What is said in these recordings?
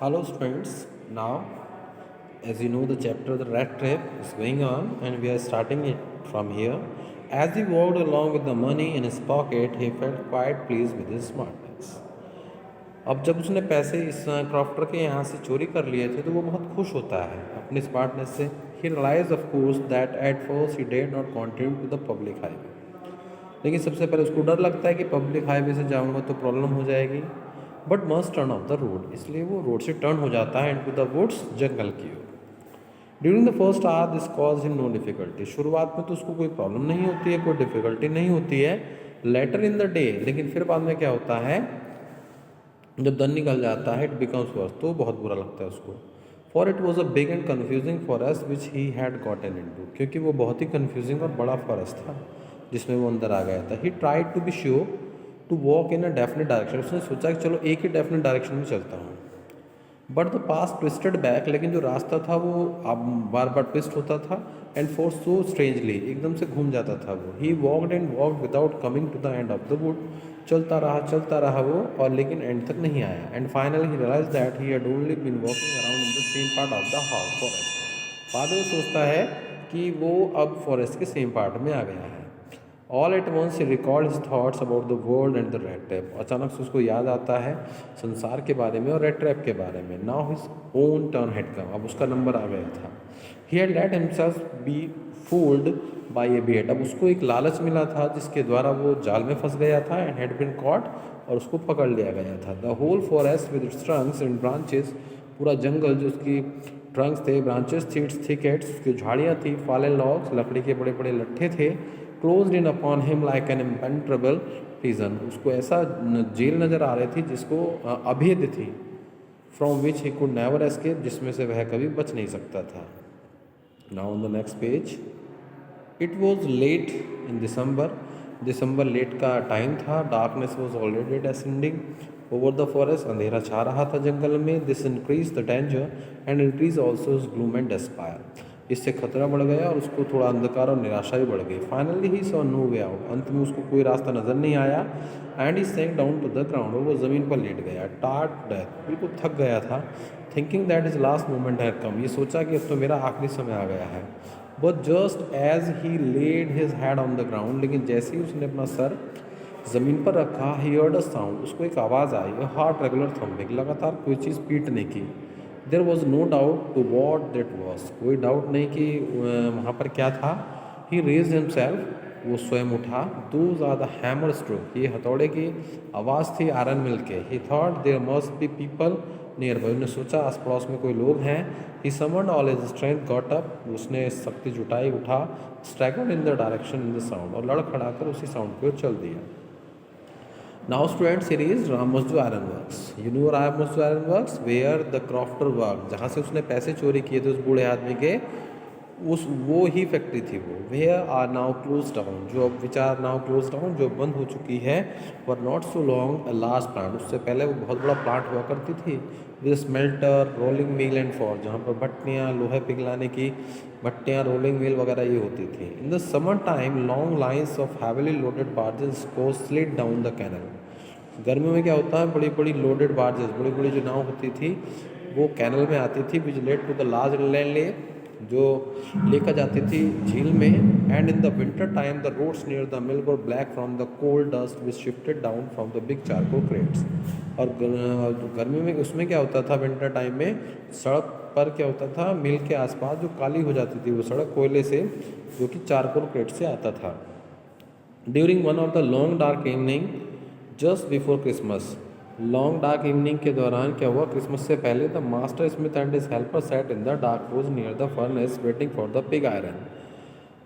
Hello students, now as you know the chapter the rat trap is going on and we are starting it from here. As he walked along with the money in his pocket, he felt quite pleased with his smartness. अब जब उसने पैसे इस crofter के यहाँ से चोरी कर लिए थे तो वो बहुत खुश होता है अपनी स्मार्टनेस से. He realise of course that at first he dare not continue to the public highway. लेकिन सबसे पहले उसको डर लगता है कि पब्लिक हाईवे से जाऊँगा तो प्रॉब्लम हो जाएगी. But must turn off the road, इसलिए वो रोड से टर्न हो जाता है एंड टू द वुड्स, जंगल की ओर. During the first hour this cause him no difficulty. शुरुआत में तो उसको कोई प्रॉब्लम नहीं होती है, कोई डिफिकल्टी नहीं होती है. लेटर इन द डे, लेकिन फिर बाद में क्या होता है, जब दिन निकल जाता है, इट बिकम्स वर्स, तो बहुत बुरा लगता है उसको. For it was a big and confusing forest which he had gotten into. क्योंकि वो बहुत ही कन्फ्यूजिंग और बड़ा फॉरेस्ट था जिसमें वो अंदर आ गया था. He tried to be sure to walk in a definite direction. उसने सोचा कि चलो एक ही डेफिनेट डायरेक्शन में चलता हूँ. But the pass twisted back, लेकिन जो रास्ता था वो अब बार बार ट्विस्ट होता था. एंड फॉर सो स्ट्रेंजली, एकदम से घूम जाता था वो. He walked and walked without coming to the end of the wood. चलता रहा वो, और लेकिन एंड तक नहीं आया. And finally he realise that he had only been walking around in the same part of the house forest. बाद में सोचता है कि वो अब फॉरेस्ट के सेम पार्ट में आ गया है. All at once he record his thoughts about the world and the red trap. अचानक से उसको याद आता है संसार के बारे में और रेड ट्रैप के बारे में. Now his own turn had come, अब उसका नंबर आ गया था. He had let himself be fooled by a bait. अब उसको एक लालच मिला था जिसके द्वारा वो जाल में फंस गया था. एंड हैड बीन कॉट, और उसको पकड़ लिया गया था. The whole forest with its trunks and branches, पूरा जंगल जो उसकी ट्रंक्स थे, ब्रांचेस थी, इट्स थिकेट्स, उसकी झाड़ियाँ थी, फॉलन लॉग्स, लकड़ी के बड़े बड़े लट्ठे थे. Closed in upon him like an impenetrable prison. उसको ऐसा जेल नज़र आ रही थी जिसको अभेद्य थी. From which he could never escape, जिसमें से वह कभी बच नहीं सकता था. Now on the next page. It was late in December late का टाइम था. Darkness was already descending over the forest. अंधेरा छा रहा था जंगल में. This increase the danger and increase also gloom and despair. इससे खतरा बढ़ गया और उसको थोड़ा अंधकार और निराशा भी बढ़ गई. Finally he saw no way out. अंत में उसको कोई रास्ता नज़र नहीं आया. And he sank down to the ground, और वो ज़मीन पर लेट गया, टार्ड डेथ, बिल्कुल थक गया था. Thinking that is last moment had come. ये सोचा कि अब तो मेरा आखिरी समय आ गया है. But just as he laid his head on the ground, लेकिन जैसे ही उसने अपना सर ज़मीन पर रखा, ही हर्ड अ साउंड, उसको एक आवाज़ आई. हार्ट रेगुलर थम्पिंग, लगातार कोई चीज़ पीटने की. There was no doubt to what that was. कोई डाउट नहीं कि वहाँ पर क्या था. ही रेज हिमसेल्फ, वो स्वयं उठा. Those are the hammer stroke, ये हथौड़े की आवाज़ थी आयरन मिल के. He thought there must be people nearby. उन्होंने सोचा आस पड़ोस में कोई लोग हैं. He summoned all his strength, got up, उसने शक्ति जुटाई, उठा. Struggled in the direction in the sound, और लड़खड़ा कर उसी साउंड की ओर चल दिया. Now student series Ramasju Iron Works. You know Ramasju Iron Works where the crofter worked. जहाँ से उसने पैसे चोरी किए थे उस बूढ़े आदमी के, उस वो ही फैक्ट्री थी वो. Where are now close down, जो अब which are now close down, जो बंद हो चुकी है. For not so long a large plant, उससे पहले वो बहुत बड़ा प्लांट हुआ करती थी. With smelter, rolling mill and for, जहाँ पर भट्टियाँ, लोहे पिघलाने की भट्टियाँ, रोलिंग मिल वगैरह ये होती थी. In the summer time long lines of heavily loaded barges को स्लिड डाउन द कैनल. गर्मियों में क्या होता है, बड़ी बड़ी लोडेड बार्जेस, बड़ी बड़ी जो नाव होती थी वो कैनल में आती थी. Which led to the large land lay, जो लेकर जाती थी झील में. And in the winter time the roads near the mill were black from the coal dust which shifted down from the big charcoal crates. और गर्मी में उसमें क्या होता था, विंटर टाइम में सड़क पर क्या होता था, मिल के आसपास जो काली हो जाती थी वो सड़क कोयले से, जो कि चारकोल क्रेट से आता था. During one of the long dark evening just before Christmas, long dark evening के दौरान क्या हुआ, क्रिसमस से पहले, the master smith and his helper sat in the dark rose near the furnace waiting for the pig iron.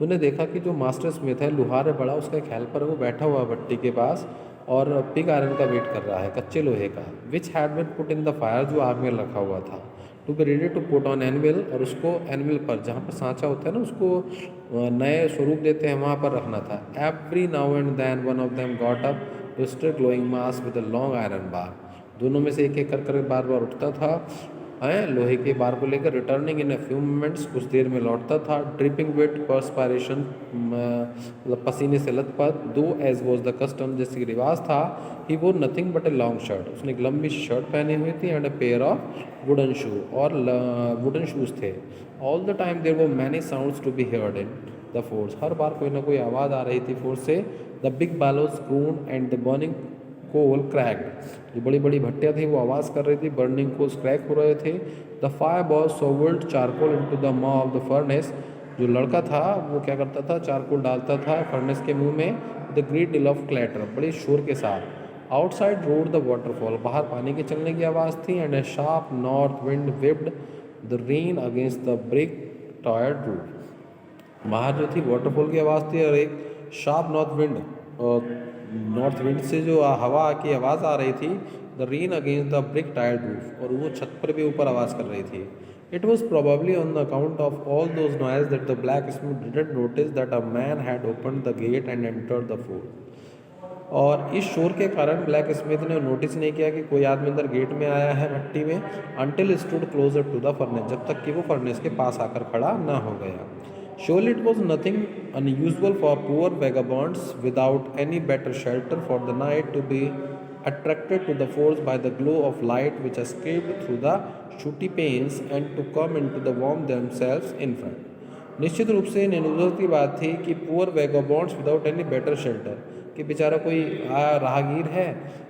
उन्होंने देखा कि जो मास्टर स्मिथ है, लुहार है बड़ा, उसका एक हेल्पर है, वो बैठा हुआ भट्टी के पास और पिग आयरन का वेट कर रहा है, कच्चे लोहे का. Which had been put in the fire, जो आग में रखा हुआ था. To be ready to put on anvil, और उसको एनविल पर, जहाँ पर सांचा होता है ना, उसको नए स्वरूप देते हैं, वहाँ पर रखना था. Every now and then one of them got up to stir glowing mass with a long iron bar. दोनों में से एक एक कर बार बार उठता था है लोहे के बार को लेकर। Returning in a few moments, कुछ देर में लौटता था। ड्रिपिंग विथ पर्सपायरेशन, मतलब पसीने से लथपथ। दो एज वॉज द कस्टम, जैसे कि रिवाज था। He wore nothing but a long shirt, उसने एक लंबी शर्ट पहनी हुई थी। And a pair of wooden shoe, और वुडन शूज़ थे। All the time there were many sounds to be heard in the forge, हर बार कोई ना कोई आवाज़ आ रही थी फोर्स से। The big bellows groan and the burning coal cracked, जो बड़ी बड़ी भट्टियाँ थी वो आवाज़ कर रही थी, बर्निंग कोल्स क्रैक हो रहे थे। The fire boy shovelled charcoal into the mouth of the furnace, जो लड़का था वो क्या करता था, चारकोल डालता था फर्नेस के मुंह में। The great deal of clatter, बड़े शोर के साथ। आउटसाइड रोड द वाटरफॉल, बाहर पानी के चलने की आवाज़ थी। And A sharp north wind whipped the rain against the brick tired roof, बाहर जो थी वाटरफॉल की आवाज़ थी, और एक शार्प नॉर्थ विंड से जो हवा की आवाज़ आ रही थी। The rain against the brick tired roof, और वो छत पर भी ऊपर आवाज़ कर रही थी। It was probably on the account of all those noise that the blacksmith didn't notice that a man had open the gate and entered the fort, और इस शोर के कारण ब्लैक स्मिथ ने नोटिस नहीं किया कि कोई आदमी अंदर गेट में आया है भट्टी में। Until stood closer to the furnace, जब तक कि वो फर्नेस के पास आकर खड़ा ना हो गया। Surely it was nothing unusual for poor vagabonds without any better shelter for the night to be attracted to the force by the glow of light which escaped through the shooty panes and to come into the warm themselves in front. निश्चित रूप से news की बात थी कि poor vagabonds without any better shelter, कि बेचारा कोई राहगीर है,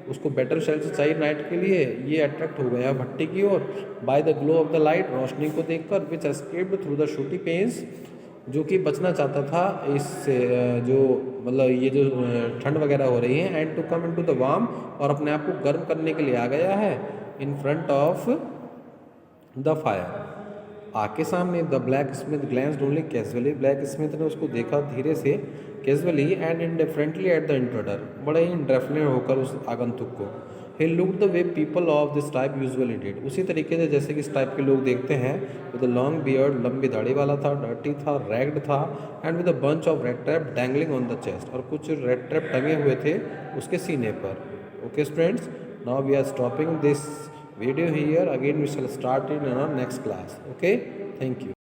उसको बेटर शेल्टर चाहिए नाइट के लिए, ये अट्रैक्ट हो गया भट्टी की ओर by the glow of the light, रोशनी को देखकर, which escaped through the sooty panes, जो कि बचना चाहता था इससे, जो मतलब ये जो ठंड वगैरह हो रही है। And to come into the warm, और अपने आप को गर्म करने के लिए आ गया है। In front of the fire, आके सामने। The blacksmith glanced only casually, blacksmith ने उसको देखा धीरे से, casually and indifferently at the intruder, बड़े ही इंडिफरेंट होकर उस आगंतुक को। He looked the way people of this type usually did, उसी तरीके से जैसे कि इस टाइप के लोग देखते हैं। विद अ लॉन्ग बियर्ड, लंबी दाढ़ी वाला था, डर्टी था, रैग्ड था। And with a bunch of red trap dangling on the chest, और कुछ रेड ट्रैप टंगे हुए थे उसके सीने पर। Okay students, now we are stopping this video here. Again we shall start in our next class. Okay, thank you.